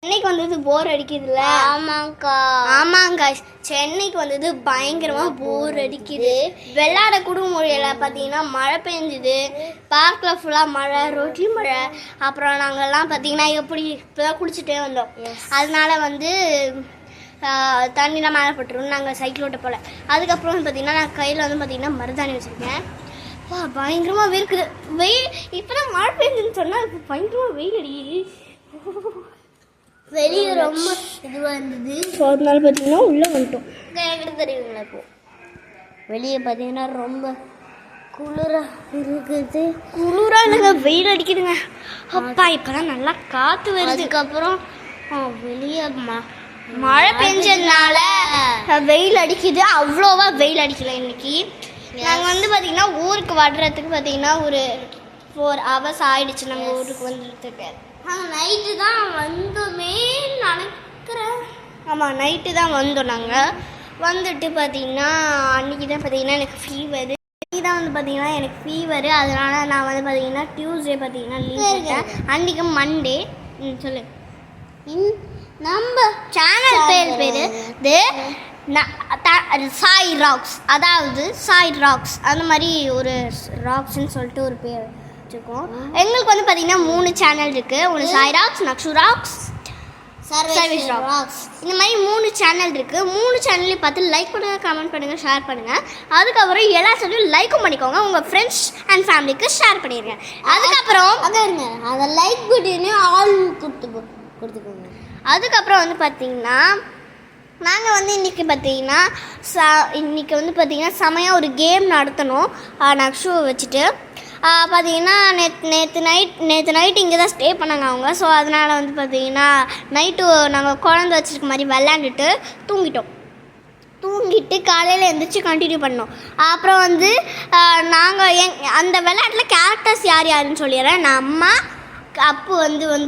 சென்னைக்கு வந்தது போர் அடிக்குதுல்ல? ஆமாங்க, சென்னைக்கு வந்தது பயங்கரமா போர் அடிக்குது. வெள்ளாட குடுமுறையில பார்த்தீங்கன்னா மழை பெஞ்சுது, பார்க்கில் ஃபுல்லாக மழை, ரோட்லேயும் மழை. அப்புறம் நாங்கள்லாம் பார்த்தீங்கன்னா இப்போதான் குளிச்சுட்டே வந்தோம். அதனால தண்ணிலாம் மேலே பட்டுரும். நாங்கள் சைக்கிள் ஓட்ட போல. அதுக்கப்புறம் பார்த்தீங்கன்னா நான் கையில் பார்த்தீங்கன்னா மருதாணி வச்சுருக்கேன். பயங்கரமாக இருக்குது வெயில். இப்போ தான் மழை பெஞ்சுன்னு சொன்னால் இப்போ பயங்கரமாக வெயில் அடிக்குது. வெளியே ரொம்ப இதுவாக இருந்தது. ஸோ அதனால பார்த்தீங்கன்னா உள்ளே வந்துட்டோம். எனக்கு தெரியுங்களா? இப்போ வெளியே பார்த்தீங்கன்னா ரொம்ப குளிராக இருக்குது. குளிராக இல்லைங்க, வெயில் அடிக்குதுங்க. அப்பா இப்போதான் நல்லா காற்று வருது. அதுக்கப்புறம் வெளியே மழை பெஞ்சதுனால வெயில் அடிக்குது. அவ்வளோவா வெயில் அடிக்கல இன்னைக்கு. நாங்கள் பார்த்தீங்கன்னா ஊருக்கு வர்றதுக்கு பார்த்தீங்கன்னா ஒரு 4 hours ஆயிடுச்சு. நாங்கள் ஊருக்கு வந்துடுறதுக்கு நைட்டு தான் வந்தோமே நினைக்கிறேன். ஆமாம், நைட்டு தான் வந்தோம். நாங்கள் வந்துட்டு பார்த்தீங்கன்னா அன்றைக்கி தான் பார்த்தீங்கன்னா எனக்கு ஃபீவரு. அன்றைக்கி தான் பார்த்தீங்கன்னா எனக்கு ஃபீவரு. அதனால் நான் பார்த்தீங்கன்னா டியூஸ்டே பார்த்தீங்கன்னா லீவ் எடுத்தேன். அன்றைக்கி மண்டே. சொல்லு. நம்ம சேனல் பேர் சாய் ராக்ஸ், அதாவது சாய் ராக்ஸ் அந்த மாதிரி ஒரு ராக்ஸ்ன்னு சொல்லிட்டு ஒரு பேர் வச்சுருக்கோம். எங்களுக்கு பார்த்தீங்கன்னா 3 சேனல் இருக்குது. ஒன்று Sai rocks, Nakshu rocks, service rocks. இந்த மாதிரி 3 சேனல் இருக்குது. 3 சேனல்லையும் பார்த்து லைக் பண்ணுங்கள், கமெண்ட் பண்ணுங்கள், ஷேர் பண்ணுங்கள். அதுக்கப்புறம் எல்லா சேனலும் லைக்கும் பண்ணிக்கோங்க. உங்கள் ஃப்ரெண்ட்ஸ் அண்ட் ஃபேமிலிக்கு ஷேர் பண்ணிடுங்க. அதுக்கப்புறம் அதை லைக் பட்டனே ஆல் கொடுத்துக்கோங்க. அதுக்கப்புறம் பார்த்தீங்கன்னா நாங்கள் இன்றைக்கி பார்த்தீங்கன்னா செமையாக ஒரு கேம் நடத்தணும் நக்ஷுவை வச்சுட்டு. பார்த்தீங்கன்னா நேற்று நைட்டு இங்கே தான் ஸ்டே பண்ணாங்க அவங்க. ஸோ அதனால் பார்த்தீங்கன்னா நைட்டு நாங்கள் குழந்தை வச்சுருக்க மாதிரி விளையாண்டுட்டு தூங்கிட்டு காலையில் எழுந்திரிச்சு கண்டினியூ பண்ணோம். அப்புறம் நாங்கள் அந்த விளையாட்டில் கேரக்டர்ஸ் யாருன்னு சொல்லிடுறேன். நான் அம்மா, அப்பு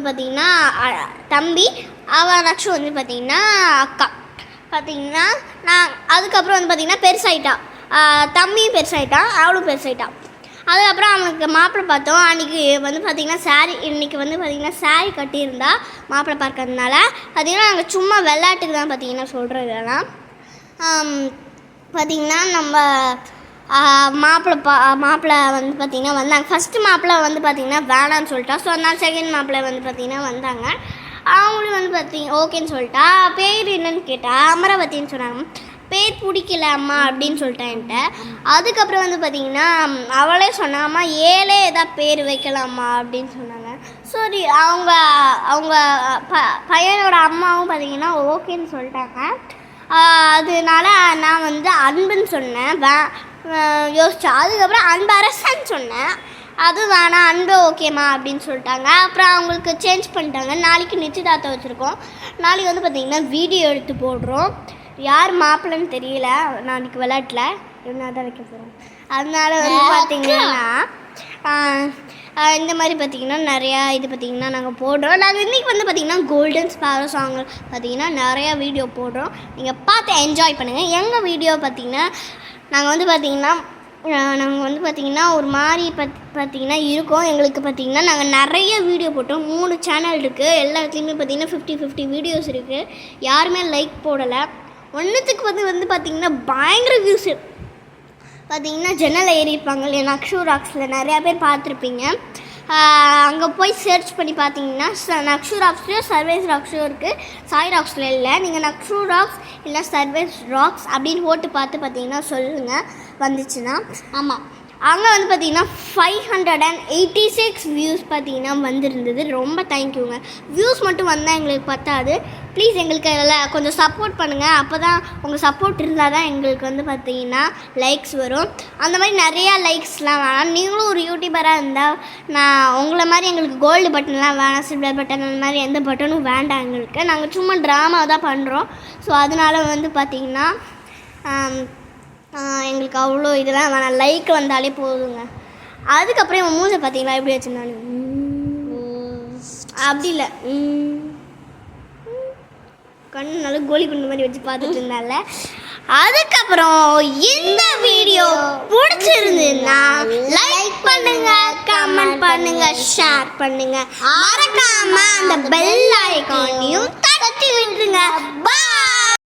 பார்த்தீங்கன்னா தம்பி, அவன் நக்ஷு பார்த்தீங்கன்னா அக்கா. பார்த்தீங்கன்னா நான் அதுக்கப்புறம் பார்த்தீங்கன்னா பெருசாயிட்டா, தம்பியும் பெருசாயிட்டான், அவளும் பெருசாயிட்டான். அதுக்கப்புறம் அவனுக்கு மாப்பிள்ளை பார்த்தோம். அன்றைக்கி பார்த்தீங்கன்னா இன்றைக்கி பார்த்தீங்கன்னா சாரீ கட்டியிருந்தா மாப்பிள்ளை பார்க்கறதுனால. பார்த்தீங்கன்னா நாங்கள் சும்மா விளையாட்டுக்கு தான் பார்த்தீங்கன்னா சொல்கிறோம். இதெல்லாம் பார்த்தீங்கன்னா நம்ம மாப்பிள்ளை பார்த்தீங்கன்னா வந்தாங்க. ஃபஸ்ட்டு மாப்பிள்ளை பார்த்தீங்கன்னா வேணான்னு சொல்லிட்டா. ஸோ அதனால் செகண்ட் மாப்பிள்ளை பார்த்தீங்கன்னா வந்தாங்க. அவங்களும் ஓகேன்னு சொல்லிட்டா. பேர் என்னன்னு கேட்டால் அமராவதின்னு சொன்னாங்க. பேர் பிடிக்கல அம்மா அப்படின்னு சொல்லிட்டேன் என்கிட்ட. அதுக்கப்புறம் பார்த்தீங்கன்னா அவளே சொன்னாம்மா 7 ஏதாவது பேர் வைக்கலாம்மா அப்படின்னு சொன்னாங்க. சரி, அவங்க பையனோட அம்மாவும் பார்த்தீங்கன்னா ஓகேன்னு சொல்லிட்டாங்க. அதனால நான் அன்புன்னு சொன்னேன். யோசிச்சேன். அதுக்கப்புறம் அன்பரசன்னு சொன்னேன். அது வேணாம், அன்பு ஓகேம்மா அப்படின்னு சொல்லிட்டாங்க. அப்புறம் அவங்களுக்கு சேஞ்ச் பண்ணிட்டாங்க. நாளைக்கு நிச்சயதார்த்தம் வச்சுருக்கோம். நாளைக்கு பார்த்தீங்கன்னா வீடியோ எடுத்து போடுறோம். யார் மாப்பிள்ளைன்னு தெரியல. நாளைக்கு விளையாட்டில் என்ன தான் வைக்க போகிறோம். அதனால பார்த்தீங்கன்னா இந்த மாதிரி பார்த்தீங்கன்னா நிறையா பார்த்தீங்கன்னா நாங்கள் போடுறோம். நாங்கள் இன்றைக்கி பார்த்தீங்கன்னா கோல்டன் ஸ்பாரோ சாங் பார்த்தீங்கன்னா நிறையா வீடியோ போடுறோம். நீங்கள் பார்த்து என்ஜாய் பண்ணுங்கள். எங்கள் வீடியோ பார்த்தீங்கன்னா நாங்கள் பார்த்தீங்கன்னா ஒரு மாதிரி பார்த்தீங்கன்னா இருக்கோம். எங்களுக்கு பார்த்தீங்கன்னா நாங்கள் நிறைய வீடியோ போட்டோம். 3 சேனல் இருக்குது. எல்லாத்துலேயுமே பார்த்தீங்கன்னா 50 வீடியோஸ் இருக்குது. யாருமே லைக் போடலை. ஒன்றுத்துக்கு பார்த்தீங்கன்னா பயங்கர வியூஸு. பார்த்தீங்கன்னா ஜன்னல் ஏறியிருப்பாங்க இல்லையா நக்ஷு ராக்ஸில் நிறையா பேர் பார்த்துருப்பீங்க. அங்கே போய் சர்ச் பண்ணி பார்த்தீங்கன்னா நக்ஷு ராக்ஸ்லையும் சர்வேஸ் ராக்ஸும் இருக்குது. சாய் ராக்ஸில் இல்லை. நீங்கள் நக்ஷு ராக்ஸ் இல்லை சர்வேஸ் ராக்ஸ் அப்படின்னு போட்டு பார்த்தீங்கன்னா சொல்லுங்கள் வந்துச்சுன்னா. ஆமாம், அங்கே பார்த்தீங்கன்னா 586 வியூஸ் பார்த்தீங்கன்னா வந்திருந்தது. ரொம்ப தேங்க்யூங்க. வியூஸ் மட்டும் வந்தால் எங்களுக்கு பத்தாது. ப்ளீஸ் எங்களுக்கு அதில் கொஞ்சம் சப்போர்ட் பண்ணுங்கள். அப்போ தான் உங்கள் சப்போர்ட் இருந்தால் தான் எங்களுக்கு பார்த்தீங்கன்னா லைக்ஸ் வரும். அந்த மாதிரி நிறையா லைக்ஸ்லாம் வேணாம். நீங்களும் ஒரு யூடியூபராக இருந்தால் நான் உங்களை மாதிரி எங்களுக்கு கோல்டு பட்டன்லாம் வேணாம், சில்வர் பட்டன் அந்த மாதிரி எந்த பட்டனும் வேண்டாம் எங்களுக்கு. நாங்கள் சும்மா ட்ராமா தான் பண்ணுறோம். ஸோ அதனால் பார்த்தீங்கன்னா எங்களுக்கு அவ்வளோ இதெல்லாம் வேணாம். லைக் வந்தாலே போதுங்க. அதுக்கப்புறம் இவன் மூஞ்சை பார்த்தீங்களா எப்படி வச்சுருந்தானு? அப்படி இல்லை, கண்ணு நல்லா கோலி குண்டு மாதிரி வச்சு பார்த்துட்டு இருந்தால. அதுக்கப்புறம் இந்த வீடியோ பிடிச்சிருந்ததுன்னா லைக் பண்ணுங்க, கமெண்ட் பண்ணுங்க, ஷேர் பண்ணுங்க, மறக்காம அந்த பெல் ஐகானையும் தட்டி விட்டுருங்க.